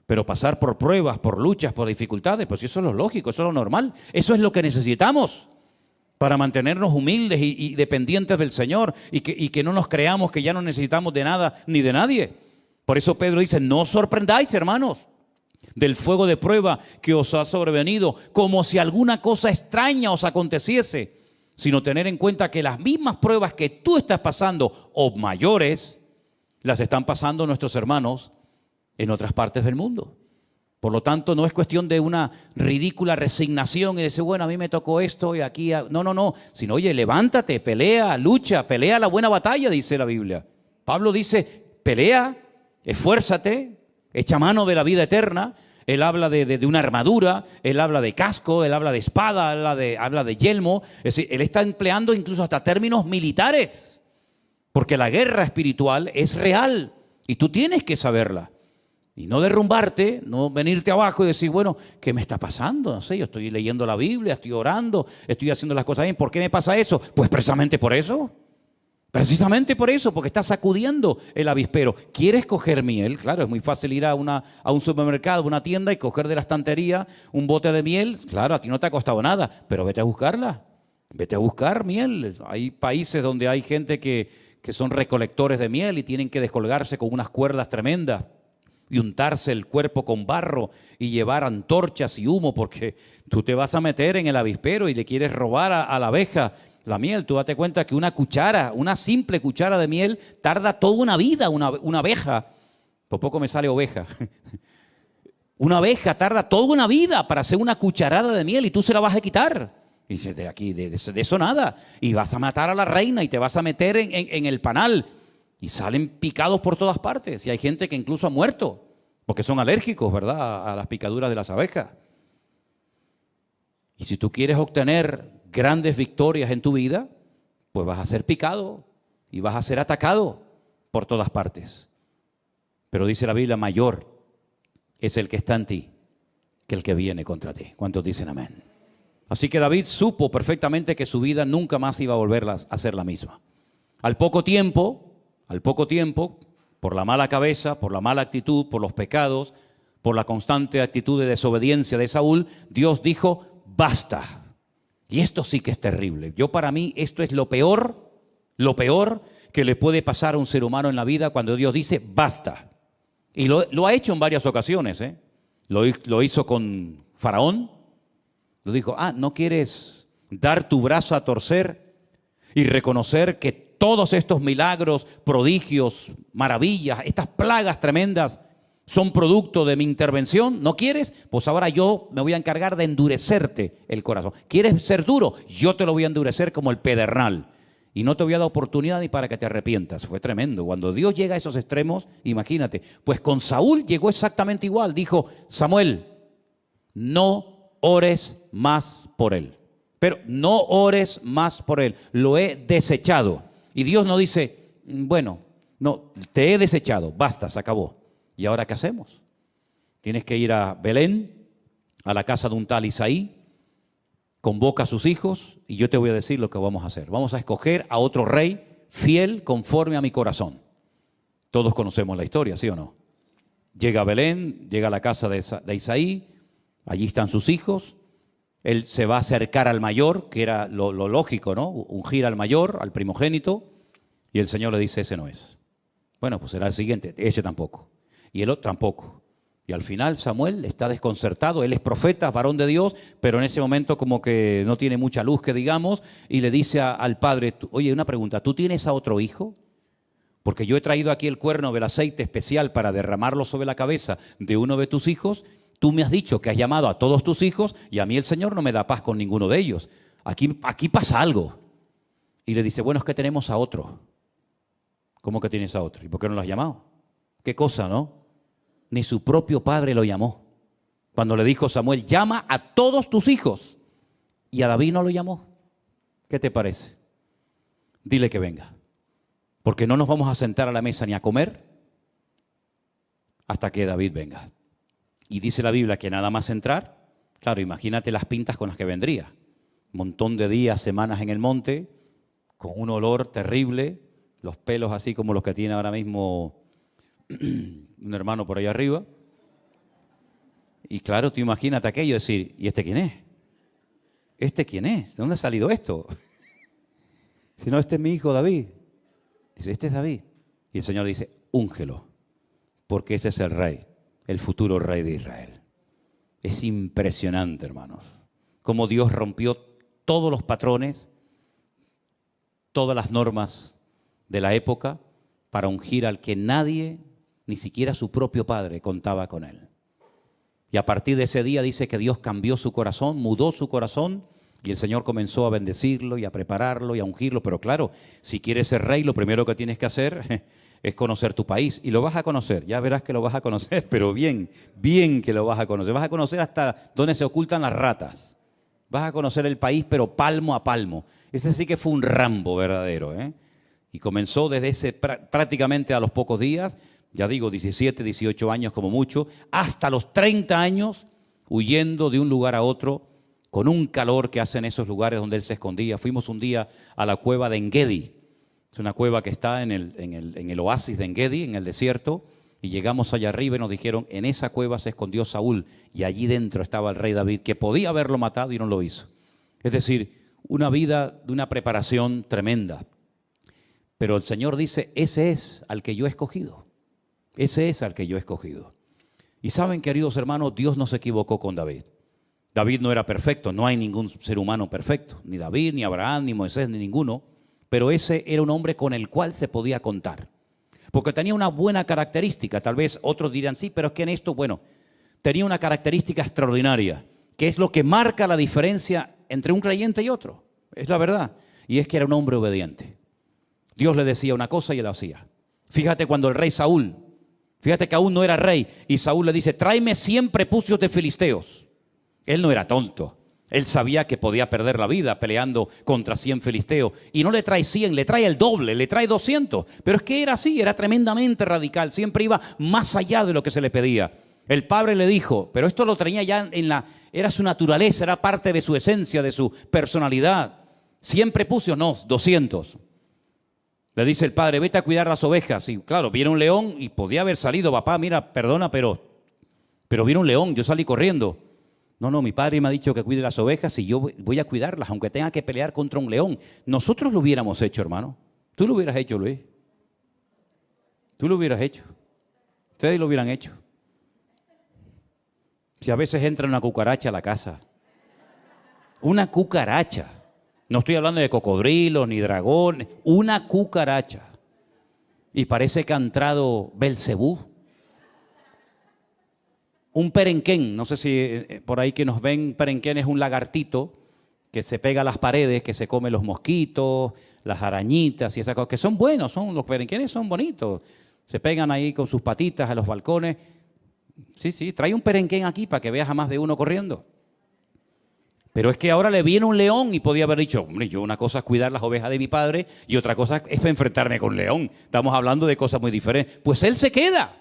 Pero pasar por pruebas, por luchas, por dificultades, pues eso es lo lógico, eso es lo normal. Eso es lo que necesitamos para mantenernos humildes y dependientes del Señor y que no nos creamos que ya no necesitamos de nada ni de nadie. Por eso Pedro dice, no os sorprendáis, hermanos, del fuego de prueba que os ha sobrevenido, como si alguna cosa extraña os aconteciese, sino tener en cuenta que las mismas pruebas que tú estás pasando, o mayores, las están pasando nuestros hermanos en otras partes del mundo. Por lo tanto, no es cuestión de una ridícula resignación y decir, bueno, a mí me tocó esto y aquí, no, sino, oye, levántate, pelea, lucha, pelea la buena batalla, dice la Biblia. Pablo dice, pelea, esfuérzate, echa mano de la vida eterna. Él habla de una armadura, él habla de casco, él habla de espada, habla de yelmo. Es decir, él está empleando incluso hasta términos militares, porque la guerra espiritual es real y tú tienes que saberla. Y no derrumbarte, no venirte abajo y decir, bueno, ¿qué me está pasando? No sé, yo estoy leyendo la Biblia, estoy orando, estoy haciendo las cosas bien. ¿Por qué me pasa eso? Pues precisamente por eso. Precisamente por eso, porque estás sacudiendo el avispero. ¿Quieres coger miel? Claro, es muy fácil ir a un supermercado, a una tienda y coger de la estantería un bote de miel. Claro, a ti no te ha costado nada, pero vete a buscarla. Vete a buscar miel. Hay países donde hay gente que son recolectores de miel y tienen que descolgarse con unas cuerdas tremendas y untarse el cuerpo con barro y llevar antorchas y humo, porque tú te vas a meter en el avispero y le quieres robar a la abeja la miel. Tú date cuenta que una simple cuchara de miel tarda toda una vida, una abeja. Por poco me sale oveja. Una abeja tarda toda una vida para hacer una cucharada de miel y tú se la vas a quitar. Y dices, de eso nada. Y vas a matar a la reina y te vas a meter en el panal. Y salen picados por todas partes. Y hay gente que incluso ha muerto porque son alérgicos, ¿verdad?, a las picaduras de las abejas. Y si tú quieres obtener grandes victorias en tu vida, pues vas a ser picado y vas a ser atacado por todas partes. Pero dice la Biblia, mayor es el que está en ti que el que viene contra ti. ¿Cuántos dicen amén? Así que David supo perfectamente que su vida nunca más iba a volver a ser la misma. Al poco tiempo, por la mala cabeza, por la mala actitud, por los pecados, por la constante actitud de desobediencia de Saúl, Dios dijo, basta. Y esto sí que es terrible. Para mí esto es lo peor que le puede pasar a un ser humano en la vida cuando Dios dice basta. Y lo ha hecho en varias ocasiones, ¿eh? Lo hizo con Faraón. Lo dijo, ¿no quieres dar tu brazo a torcer y reconocer que todos estos milagros, prodigios, maravillas, estas plagas tremendas son producto de mi intervención? ¿No quieres? Pues ahora yo me voy a encargar de endurecerte el corazón. ¿Quieres ser duro? Yo te lo voy a endurecer como el pedernal. Y no te voy a dar oportunidad ni para que te arrepientas. Fue tremendo. Cuando Dios llega a esos extremos, imagínate. Pues con Saúl llegó exactamente igual. Dijo, Samuel, no ores más por él. Pero no ores más por él. Lo he desechado. Y Dios no dice, bueno, no, te he desechado. Basta, se acabó. ¿Y ahora qué hacemos? Tienes que ir a Belén, a la casa de un tal Isaí. Convoca a sus hijos y yo te voy a decir lo que vamos a hacer. Vamos a escoger a otro rey fiel conforme a mi corazón. Todos conocemos la historia, ¿sí o no? Llega a Belén, llega a la casa de Isaí, allí están sus hijos. Él se va a acercar al mayor, que era lo lógico, ¿no? Ungir al mayor, al primogénito, y el Señor le dice, ese no es. Bueno, pues será el siguiente, ese tampoco. Y el otro tampoco. Y al final Samuel está desconcertado, él es profeta, varón de Dios, pero en ese momento como que no tiene mucha luz que digamos, y le dice al padre, oye, una pregunta, ¿tú tienes a otro hijo? Porque yo he traído aquí el cuerno del aceite especial para derramarlo sobre la cabeza de uno de tus hijos. Tú me has dicho que has llamado a todos tus hijos y a mí el Señor no me da paz con ninguno de ellos. Aquí pasa algo. Y le dice, bueno, es que tenemos a otro. ¿Cómo que tienes a otro? ¿Y por qué no lo has llamado? ¿Qué cosa, no? Ni su propio padre lo llamó. Cuando le dijo Samuel, llama a todos tus hijos. Y a David no lo llamó. ¿Qué te parece? Dile que venga. Porque no nos vamos a sentar a la mesa ni a comer hasta que David venga. Y dice la Biblia que nada más entrar, claro, imagínate las pintas con las que vendría. Un montón de días, semanas en el monte, con un olor terrible, los pelos así como los que tiene ahora mismo un hermano por ahí arriba. Y claro, tú imagínate aquello, decir, ¿y este quién es? ¿Este quién es? ¿De dónde ha salido esto? Si no, este es mi hijo David. Dice, este es David. Y el Señor dice, úngelo, porque ese es el rey, el futuro rey de Israel. Es impresionante, hermanos, cómo Dios rompió todos los patrones, todas las normas de la época para ungir al que nadie, ni siquiera su propio padre, contaba con él. Y a partir de ese día dice que Dios cambió su corazón, mudó su corazón, y el Señor comenzó a bendecirlo y a prepararlo y a ungirlo. Pero claro, si quieres ser rey, lo primero que tienes que hacer es conocer tu país. Y lo vas a conocer, ya verás que lo vas a conocer, pero bien, bien que lo vas a conocer. Vas a conocer hasta dónde se ocultan las ratas. Vas a conocer el país, pero palmo a palmo. Ese sí que fue un Rambo verdadero, ¿eh? Y comenzó desde prácticamente a los pocos días, ya digo, 17, 18 años como mucho, hasta los 30 años, huyendo de un lugar a otro, con un calor que hace en esos lugares donde él se escondía. Fuimos un día a la cueva de Engedi. Es una cueva que está en el oasis de Engedi, en el desierto, y llegamos allá arriba y nos dijeron, en esa cueva se escondió Saúl, y allí dentro estaba el rey David, que podía haberlo matado y no lo hizo. Es decir, una vida de una preparación tremenda. Pero el Señor dice, ese es al que yo he escogido. Ese es al que yo he escogido. Y saben, queridos hermanos, Dios no se equivocó con David. David no era perfecto, no hay ningún ser humano perfecto. Ni David, ni Abraham, ni Moisés, ni ninguno. Pero ese era un hombre con el cual se podía contar. Porque tenía una buena característica. Tal vez otros dirán, sí, pero es que en esto, bueno, tenía una característica extraordinaria, que es lo que marca la diferencia entre un creyente y otro. Es la verdad. Y es que era un hombre obediente. Dios le decía una cosa y él hacía. Fíjate cuando el rey Saúl, fíjate que aún no era rey, y Saúl le dice, tráeme 100 prepucios de filisteos. Él no era tonto. Él sabía que podía perder la vida peleando contra 100 filisteos. Y no le trae 100, le trae el doble, le trae 200. Pero es que era así, era tremendamente radical. Siempre iba más allá de lo que se le pedía. El padre le dijo, pero esto lo tenía ya era su naturaleza, era parte de su esencia, de su personalidad. 100 prepucios, no, 200. Le dice el padre, vete a cuidar las ovejas. Y claro, viene un león y podía haber salido, papá, mira, perdona, pero viene un león, yo salí corriendo. No, mi padre me ha dicho que cuide las ovejas y yo voy a cuidarlas, aunque tenga que pelear contra un león. Nosotros lo hubiéramos hecho, hermano. Tú lo hubieras hecho, Luis. Tú lo hubieras hecho. Ustedes lo hubieran hecho. Si a veces entra una cucaracha a la casa. Una cucaracha. No estoy hablando de cocodrilos ni dragones. Una cucaracha. Y parece que ha entrado Belcebú. Un perenquén, no sé si por ahí que nos ven, perenquén es un lagartito que se pega a las paredes, que se come los mosquitos, las arañitas y esas cosas, que son buenos, los perenquenes son bonitos. Se pegan ahí con sus patitas a los balcones. Sí, trae un perenquén aquí para que veas a más de uno corriendo. Pero es que ahora le viene un león y podía haber dicho, hombre, yo una cosa es cuidar las ovejas de mi padre y otra cosa es enfrentarme con un león. Estamos hablando de cosas muy diferentes. Pues él se queda.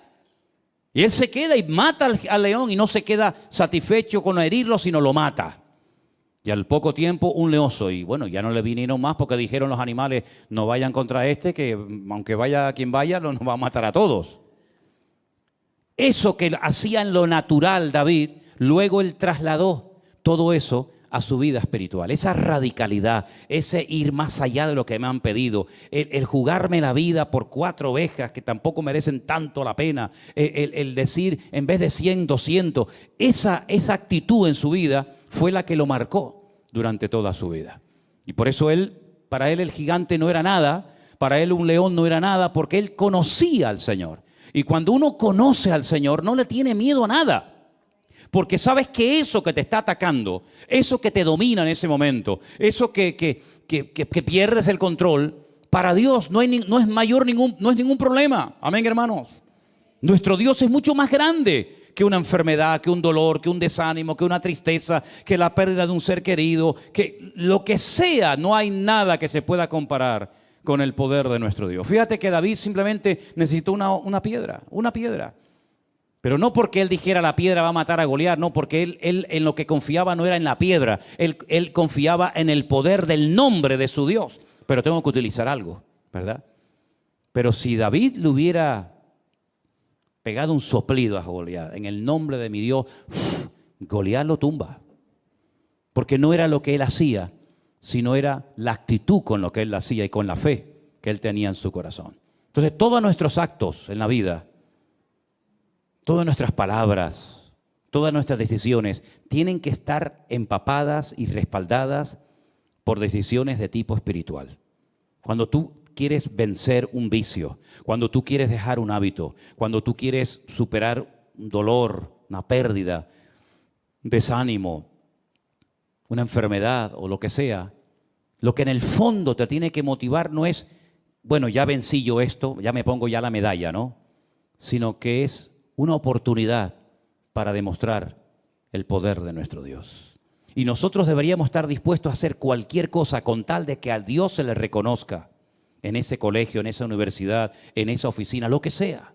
Y él se queda y mata al león y no se queda satisfecho con herirlo, sino lo mata. Y al poco tiempo un leoso. Y bueno, ya no le vinieron más porque dijeron los animales, no vayan contra este, que aunque vaya quien vaya, nos va a matar a todos. Eso que hacía en lo natural David, luego él trasladó todo eso a su vida espiritual. Esa radicalidad, ese ir más allá de lo que me han pedido, el jugarme la vida por 4 ovejas que tampoco merecen tanto la pena, el decir en vez de 100, 200, esa actitud en su vida fue la que lo marcó durante toda su vida. Y por eso para él el gigante no era nada, para él un león no era nada, porque él conocía al Señor. Y cuando uno conoce al Señor, no le tiene miedo a nada. Porque sabes que eso que te está atacando, eso que te domina en ese momento, eso que pierdes el control, para Dios no es ningún problema. Amén, hermanos. Nuestro Dios es mucho más grande que una enfermedad, que un dolor, que un desánimo, que una tristeza, que la pérdida de un ser querido, que lo que sea, no hay nada que se pueda comparar con el poder de nuestro Dios. Fíjate que David simplemente necesitó una piedra. Pero no porque él dijera la piedra va a matar a Goliat, no, porque él en lo que confiaba no era en la piedra, él confiaba en el poder del nombre de su Dios. Pero tengo que utilizar algo, ¿verdad? Pero si David le hubiera pegado un soplido a Goliat, en el nombre de mi Dios, Goliat lo tumba. Porque no era lo que él hacía, sino era la actitud con lo que él hacía y con la fe que él tenía en su corazón. Entonces todos nuestros actos en la vida, todas nuestras palabras, todas nuestras decisiones tienen que estar empapadas y respaldadas por decisiones de tipo espiritual. Cuando tú quieres vencer un vicio, cuando tú quieres dejar un hábito, cuando tú quieres superar un dolor, una pérdida, un desánimo, una enfermedad o lo que sea, lo que en el fondo te tiene que motivar no es, bueno, ya vencí yo esto, ya me pongo ya la medalla, ¿no? Sino que es una oportunidad para demostrar el poder de nuestro Dios. Y nosotros deberíamos estar dispuestos a hacer cualquier cosa con tal de que a Dios se le reconozca en ese colegio, en esa universidad, en esa oficina, lo que sea.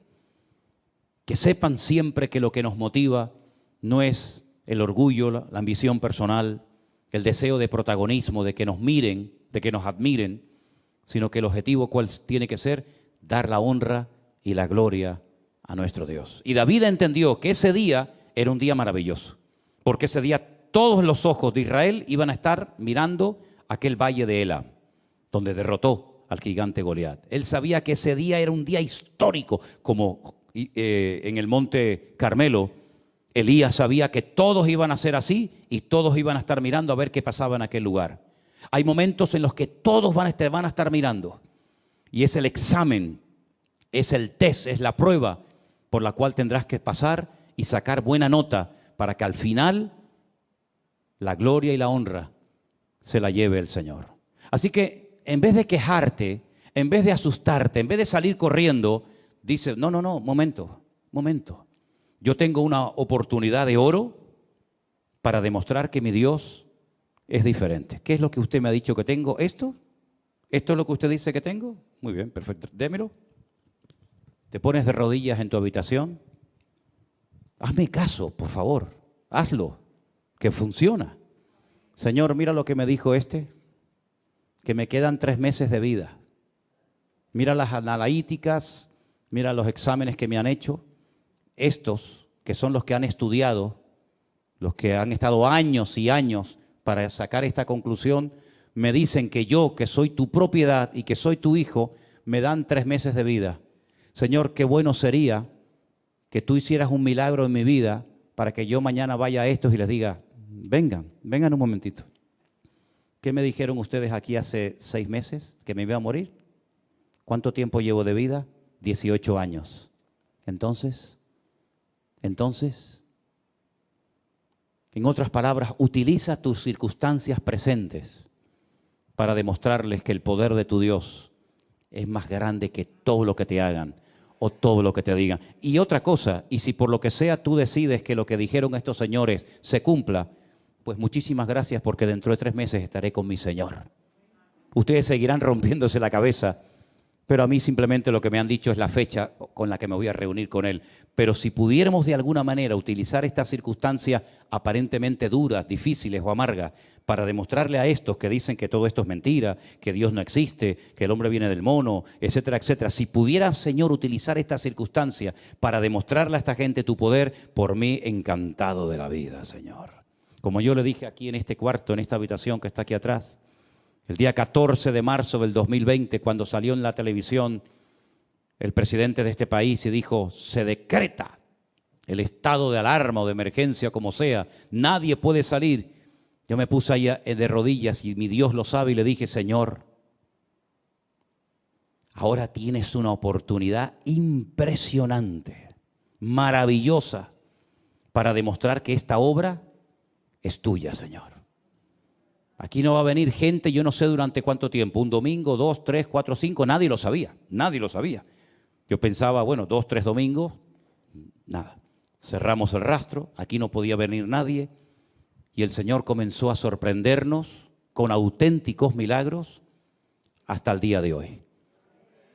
Que sepan siempre que lo que nos motiva no es el orgullo, la ambición personal, el deseo de protagonismo, de que nos miren, de que nos admiren, sino que el objetivo cuál tiene que ser, dar la honra y la gloria a nuestro Dios. Y David entendió que ese día era un día maravilloso, porque ese día todos los ojos de Israel iban a estar mirando aquel valle de Elam, donde derrotó al gigante Goliat. Él sabía que ese día era un día histórico, como en el monte Carmelo, Elías sabía que todos iban a ser así y todos iban a estar mirando a ver qué pasaba en aquel lugar. Hay momentos en los que todos van a estar mirando, y es el examen, es el test, es la prueba por la cual tendrás que pasar y sacar buena nota para que al final la gloria y la honra se la lleve el Señor. Así que en vez de quejarte, en vez de asustarte, en vez de salir corriendo, dices, no, momento. Yo tengo una oportunidad de oro para demostrar que mi Dios es diferente. ¿Qué es lo que usted me ha dicho que tengo? ¿Esto? ¿Esto es lo que usted dice que tengo? Muy bien, perfecto. Démelo. Te pones de rodillas en tu habitación. Hazme caso, por favor. Hazlo, que funciona. Señor, mira lo que me dijo que me quedan 3 meses de vida. Mira las analíticas, mira los exámenes que me han hecho. Estos, que son los que han estudiado, los que han estado años y años para sacar esta conclusión, me dicen que yo, que soy tu propiedad y que soy tu hijo, me dan 3 meses de vida. Señor, qué bueno sería que tú hicieras un milagro en mi vida para que yo mañana vaya a estos y les diga, vengan un momentito. ¿Qué me dijeron ustedes aquí hace 6 meses? ¿Que me iba a morir? ¿Cuánto tiempo llevo de vida? 18 años. Entonces, en otras palabras, utiliza tus circunstancias presentes para demostrarles que el poder de tu Dios es más grande que todo lo que te hagan o todo lo que te digan. Y otra cosa, y si por lo que sea tú decides que lo que dijeron estos señores se cumpla, pues muchísimas gracias porque dentro de 3 meses estaré con mi Señor. Ustedes seguirán rompiéndose la cabeza, pero a mí simplemente lo que me han dicho es la fecha con la que me voy a reunir con Él. Pero si pudiéramos de alguna manera utilizar estas circunstancias aparentemente duras, difíciles o amargas para demostrarle a estos que dicen que todo esto es mentira, que Dios no existe, que el hombre viene del mono, etcétera, etcétera. Si pudiera, Señor, utilizar estas circunstancias para demostrarle a esta gente tu poder, por mí encantado de la vida, Señor. Como yo le dije aquí en este cuarto, en esta habitación que está aquí atrás, el día 14 de marzo del 2020, cuando salió en la televisión el presidente de este país y dijo, se decreta el estado de alarma o de emergencia, como sea, nadie puede salir. Yo me puse ahí de rodillas y mi Dios lo sabe y le dije, Señor, ahora tienes una oportunidad impresionante, maravillosa, para demostrar que esta obra es tuya, Señor. Aquí no va a venir gente, yo no sé durante cuánto tiempo, un domingo, 2, 3, 4, 5, nadie lo sabía. Yo pensaba, bueno, 2, 3 domingos, nada. Cerramos el rastro, aquí no podía venir nadie y el Señor comenzó a sorprendernos con auténticos milagros hasta el día de hoy.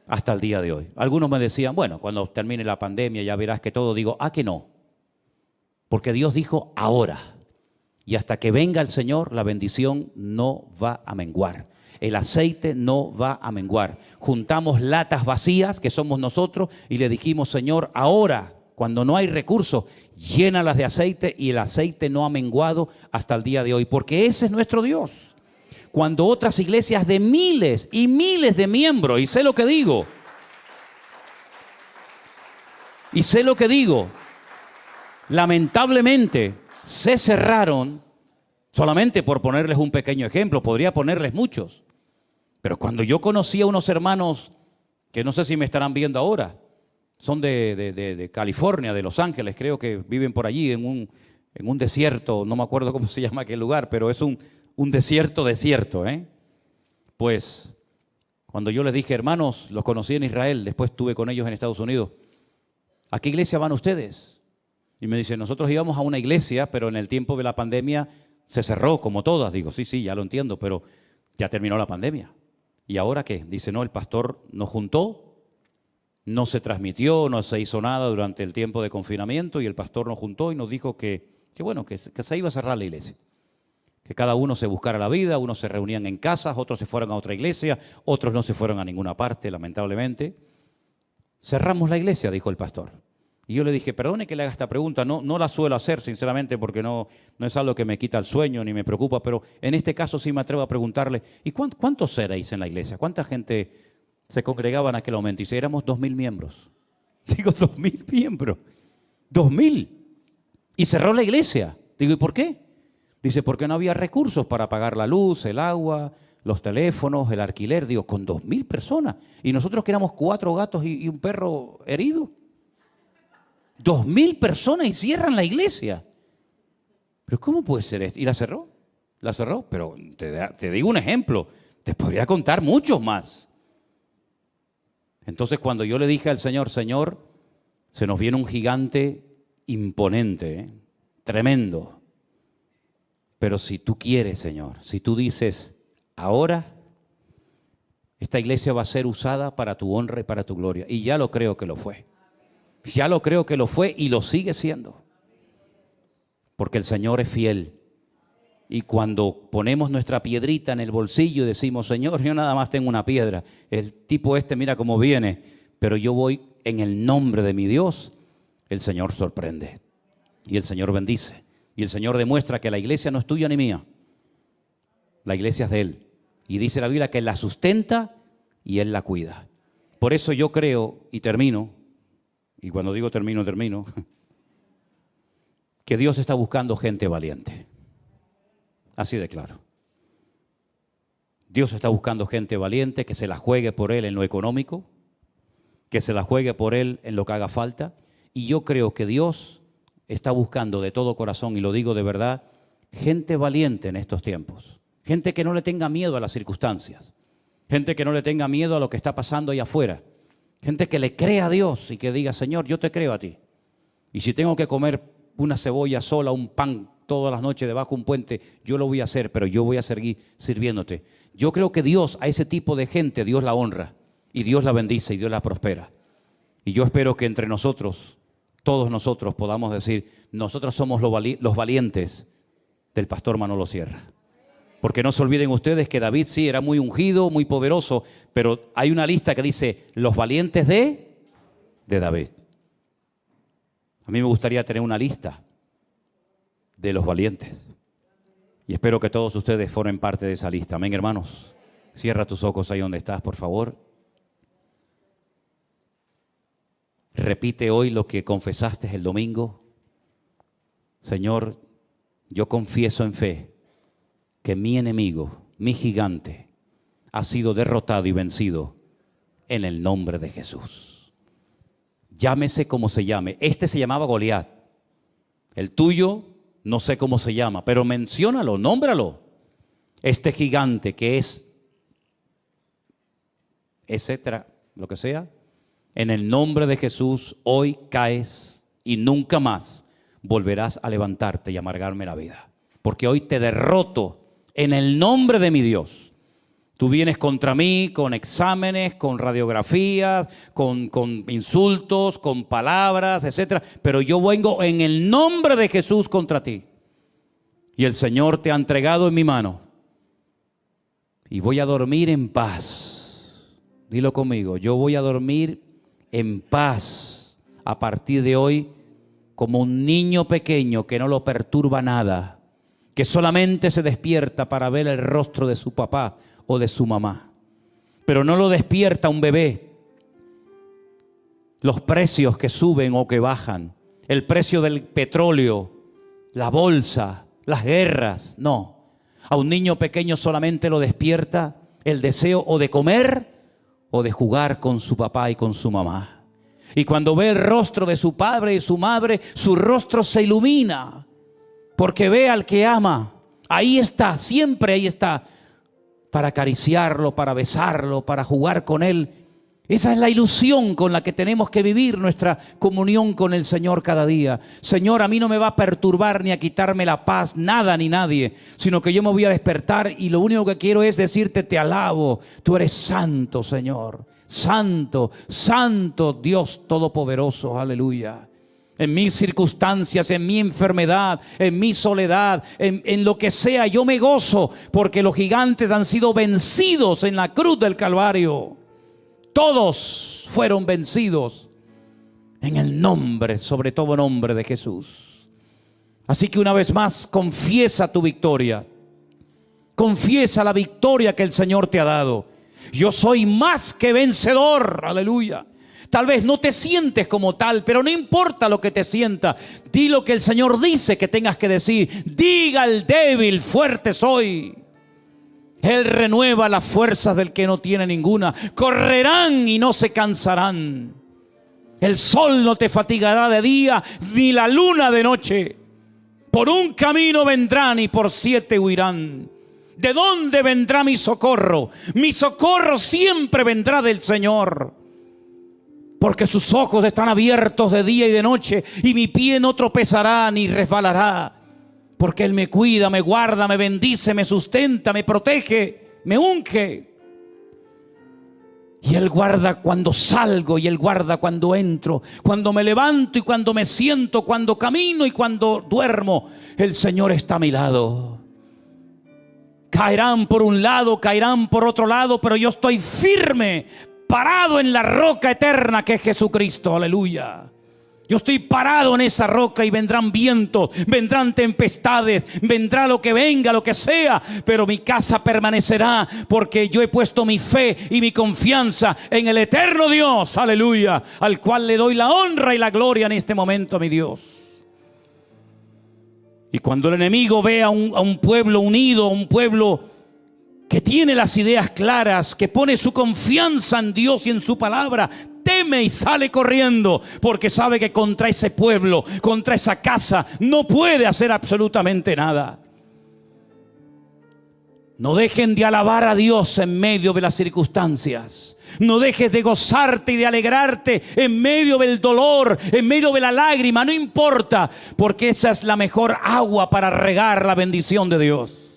Hasta el día de hoy. Algunos me decían, bueno, cuando termine la pandemia ya verás que todo. Digo, que no. Porque Dios dijo ahora. Y hasta que venga el Señor, la bendición no va a menguar. El aceite no va a menguar. Juntamos latas vacías, que somos nosotros, y le dijimos, Señor, ahora, cuando no hay recursos, llénalas de aceite, y el aceite no ha menguado hasta el día de hoy, porque ese es nuestro Dios. Cuando otras iglesias de miles y miles de miembros, y sé lo que digo, lamentablemente, se cerraron, solamente por ponerles un pequeño ejemplo, podría ponerles muchos. Pero cuando yo conocí a unos hermanos, que no sé si me estarán viendo ahora, son de California, de Los Ángeles, creo que viven por allí en un desierto, no me acuerdo cómo se llama aquel lugar, pero es un desierto, Pues, cuando yo les dije, hermanos, los conocí en Israel, después estuve con ellos en Estados Unidos, ¿a qué iglesia van ustedes? Y me dice, nosotros íbamos a una iglesia, pero en el tiempo de la pandemia se cerró, como todas. Digo, sí, ya lo entiendo, pero ya terminó la pandemia. ¿Y ahora qué? Dice, no, el pastor nos juntó, no se transmitió, no se hizo nada durante el tiempo de confinamiento y el pastor nos juntó y nos dijo que se iba a cerrar la iglesia. Que cada uno se buscara la vida, unos se reunían en casas, otros se fueron a otra iglesia, otros no se fueron a ninguna parte, lamentablemente. Cerramos la iglesia, dijo el pastor. Y yo le dije, perdone que le haga esta pregunta, no la suelo hacer sinceramente porque no es algo que me quita el sueño ni me preocupa, pero en este caso sí me atrevo a preguntarle, ¿y cuántos erais en la iglesia? ¿Cuánta gente se congregaba en aquel momento? Y si éramos 2.000 miembros. Digo, 2.000 miembros. 2.000. Y cerró la iglesia. Digo, ¿y por qué? Dice, porque no había recursos para pagar la luz, el agua, los teléfonos, el alquiler. Digo, con 2.000 personas. Y nosotros que éramos 4 gatos y un perro herido. 2.000 personas y cierran la iglesia. ¿Pero cómo puede ser esto? ¿Y la cerró? La cerró, pero te digo un ejemplo. Te podría contar muchos más. Entonces cuando yo le dije al Señor, Señor, se nos viene un gigante imponente, tremendo. Pero si tú quieres, Señor, si tú dices, ahora esta iglesia va a ser usada para tu honra y para tu gloria. Y ya lo creo que lo fue. Ya lo creo que lo fue y lo sigue siendo. Porque el Señor es fiel. Y cuando ponemos nuestra piedrita en el bolsillo y decimos, Señor, yo nada más tengo una piedra. El tipo mira cómo viene, pero yo voy en el nombre de mi Dios. El Señor sorprende. Y el Señor bendice. Y el Señor demuestra que la iglesia no es tuya ni mía. La iglesia es de Él. Y dice la Biblia que Él la sustenta y Él la cuida. Por eso yo creo, y termino, y cuando digo termino, que Dios está buscando gente valiente. Así de claro. Dios está buscando gente valiente que se la juegue por Él en lo económico, que se la juegue por Él en lo que haga falta. Y yo creo que Dios está buscando de todo corazón, y lo digo de verdad, gente valiente en estos tiempos. Gente que no le tenga miedo a las circunstancias. Gente que no le tenga miedo a lo que está pasando allá afuera. Gente que le crea a Dios y que diga, Señor, yo te creo a ti. Y si tengo que comer una cebolla sola, un pan todas las noches debajo de un puente, yo lo voy a hacer, pero yo voy a seguir sirviéndote. Yo creo que Dios, a ese tipo de gente, Dios la honra y Dios la bendice y Dios la prospera. Y yo espero que entre nosotros, todos nosotros podamos decir, nosotros somos los valientes del pastor Manolo Sierra. Porque no se olviden ustedes que David sí era muy ungido, muy poderoso, pero hay una lista que dice los valientes de David. A mí me gustaría tener una lista de los valientes. Y espero que todos ustedes formen parte de esa lista. Amén, hermanos. Cierra tus ojos ahí donde estás, por favor. Repite hoy lo que confesaste el domingo. Señor, yo confieso en fe que mi enemigo, mi gigante, ha sido derrotado y vencido en el nombre de Jesús. Llámese como se llame. Este se llamaba Goliat. El tuyo, no sé cómo se llama, pero menciónalo, nómbralo. Este gigante que es, etcétera, lo que sea, en el nombre de Jesús, hoy caes y nunca más volverás a levantarte y amargarme la vida. Porque hoy te derroto en el nombre de mi Dios. Tú vienes contra mí con exámenes, con radiografías, con insultos, con palabras, etcétera. Pero yo vengo en el nombre de Jesús contra ti. Y el Señor te ha entregado en mi mano. Y voy a dormir en paz. Dilo conmigo, yo voy a dormir en paz a partir de hoy como un niño pequeño que no lo perturba nada, que solamente se despierta para ver el rostro de su papá o de su mamá. Pero no lo despierta un bebé. Los precios que suben o que bajan, el precio del petróleo, la bolsa, las guerras, no. A un niño pequeño solamente lo despierta el deseo o de comer o de jugar con su papá y con su mamá. Y cuando ve el rostro de su padre y su madre, su rostro se ilumina, porque ve al que ama. Ahí está, siempre ahí está, para acariciarlo, para besarlo, para jugar con él. Esa es la ilusión con la que tenemos que vivir nuestra comunión con el Señor cada día. Señor, a mí no me va a perturbar ni a quitarme la paz, nada ni nadie, sino que yo me voy a despertar y lo único que quiero es decirte, te alabo. Tú eres santo, Señor. Santo, santo Dios Todopoderoso. Aleluya. En mis circunstancias, en mi enfermedad, en mi soledad, en lo que sea, yo me gozo porque los gigantes han sido vencidos en la cruz del Calvario. Todos fueron vencidos en el nombre, sobre todo nombre de Jesús. Así que una vez más, confiesa tu victoria. Confiesa la victoria que el Señor te ha dado. Yo soy más que vencedor. Aleluya. Tal vez no te sientes como tal, pero no importa lo que te sienta. Di lo que el Señor dice que tengas que decir. Diga al débil, fuerte soy. Él renueva las fuerzas del que no tiene ninguna. Correrán y no se cansarán. El sol no te fatigará de día, ni la luna de noche. Por un camino vendrán y por 7 huirán. ¿De dónde vendrá mi socorro? Mi socorro siempre vendrá del Señor. porque sus ojos están abiertos de día y de noche, y mi pie no tropezará ni resbalará, porque Él me cuida, me guarda, me bendice, me sustenta, me protege, me unge. Y Él guarda cuando salgo y Él guarda cuando entro, cuando me levanto y cuando me siento, cuando camino y cuando duermo. El Señor está a mi lado. Caerán por un lado, caerán por otro lado, pero yo estoy firme, parado en la roca eterna que es Jesucristo. Aleluya. Yo estoy parado en esa roca y vendrán vientos, vendrán tempestades, vendrá lo que venga, lo que sea, pero mi casa permanecerá porque yo he puesto mi fe y mi confianza en el eterno Dios, aleluya, al cual le doy la honra y la gloria en este momento, mi Dios. Y cuando el enemigo ve a un pueblo unido, a un pueblo que tiene las ideas claras, que pone su confianza en Dios y en su palabra, teme y sale corriendo, porque sabe que contra ese pueblo, contra esa casa, no puede hacer absolutamente nada. No dejen de alabar a Dios en medio de las circunstancias. No dejes de gozarte y de alegrarte en medio del dolor, en medio de la lágrima, no importa, porque esa es la mejor agua para regar la bendición de Dios.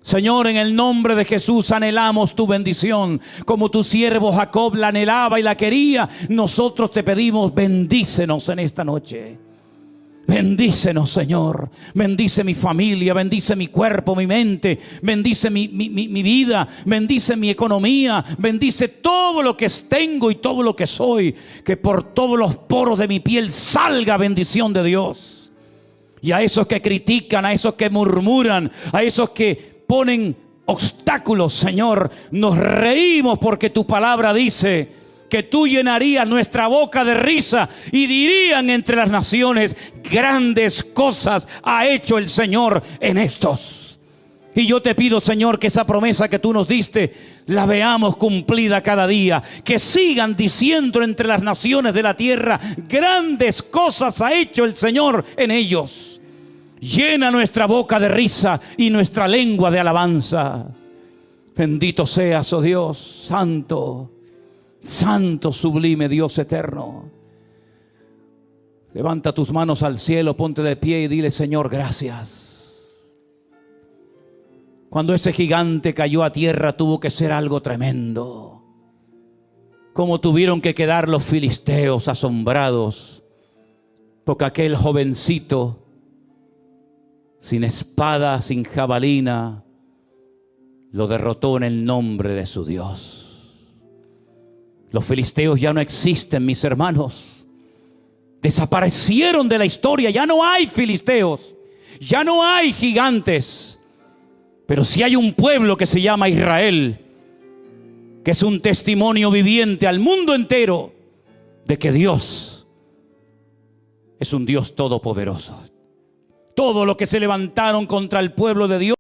Señor, en el nombre de Jesús anhelamos tu bendición, como tu siervo Jacob la anhelaba y la quería. Nosotros te pedimos, bendícenos en esta noche. Bendícenos, Señor. Bendice mi familia, bendice mi cuerpo, mi mente, bendice mi vida, bendice mi economía, bendice todo lo que tengo y todo lo que soy. Que por todos los poros de mi piel salga bendición de Dios. Y a esos que critican, a esos que murmuran, a esos que ponen obstáculos, Señor, nos reímos porque tu palabra dice que tú llenarías nuestra boca de risa y dirían entre las naciones, grandes cosas ha hecho el Señor en estos. Y yo te pido, Señor, que esa promesa que tú nos diste la veamos cumplida cada día, que sigan diciendo entre las naciones de la tierra, grandes cosas ha hecho el Señor en ellos. Llena nuestra boca de risa y nuestra lengua de alabanza. Bendito seas, oh Dios, santo, santo, sublime Dios eterno. Levanta tus manos al cielo, ponte de pie y dile, Señor, gracias. Cuando ese gigante cayó a tierra tuvo que ser algo tremendo. Como tuvieron que quedar los filisteos asombrados, porque aquel jovencito, sin espada, sin jabalina, lo derrotó en el nombre de su Dios. Los filisteos ya no existen, mis hermanos. Desaparecieron de la historia. Ya no hay filisteos, ya no hay gigantes. Pero sí hay un pueblo que se llama Israel, que es un testimonio viviente al mundo entero de que Dios es un Dios todopoderoso. Todo lo que se levantaron contra el pueblo de Dios